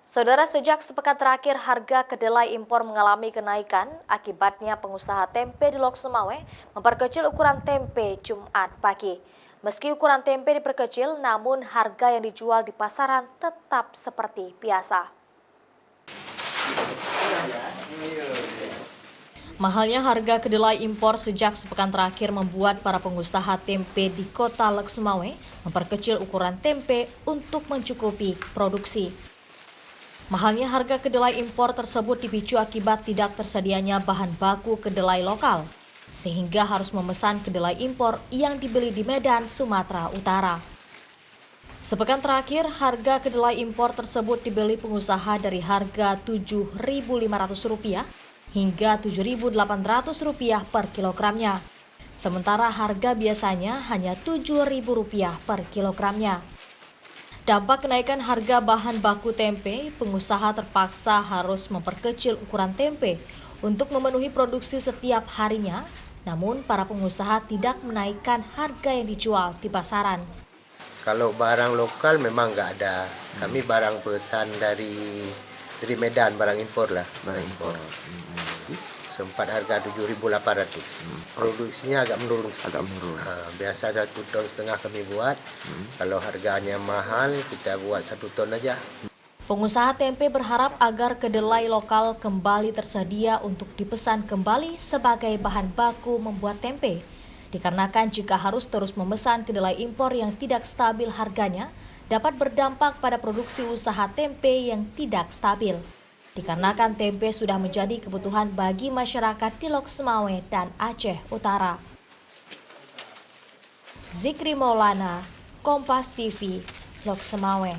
Saudara, sejak sepekan terakhir harga kedelai impor mengalami kenaikan. Akibatnya pengusaha tempe di Lok Sumawe memperkecil ukuran tempe Jumat pagi. Meski ukuran tempe diperkecil, namun harga yang dijual di pasaran tetap seperti biasa. Mahalnya harga kedelai impor sejak sepekan terakhir membuat para pengusaha tempe di kota Lok Sumawe memperkecil ukuran tempe untuk mencukupi produksi. Mahalnya harga kedelai impor tersebut dipicu akibat tidak tersedianya bahan baku kedelai lokal, sehingga harus memesan kedelai impor yang dibeli di Medan, Sumatera Utara. Sepekan terakhir, harga kedelai impor tersebut dibeli pengusaha dari harga Rp7.500 hingga Rp7.800 per kilogramnya. Sementara harga biasanya hanya Rp7.000 per kilogramnya. Dampak kenaikan harga bahan baku tempe, pengusaha terpaksa harus memperkecil ukuran tempe untuk memenuhi produksi setiap harinya, namun para pengusaha tidak menaikkan harga yang dijual di pasaran. Kalau barang lokal memang nggak ada, kami barang pesan dari Medan, barang impor lah, barang impor. Sempat harga 7.800. Produksinya agak menurun. Biasa 1,5 ton kami buat. Kalau harganya mahal, kita buat 1 ton aja. Pengusaha tempe berharap agar kedelai lokal kembali tersedia untuk dipesan kembali sebagai bahan baku membuat tempe. Dikarenakan jika harus terus memesan kedelai impor yang tidak stabil harganya, dapat berdampak pada produksi usaha tempe yang tidak stabil. Dikarenakan tempe sudah menjadi kebutuhan bagi masyarakat di Lok Sumawe dan Aceh Utara. Zikri Maulana, Kompas TV, Lok Sumawe.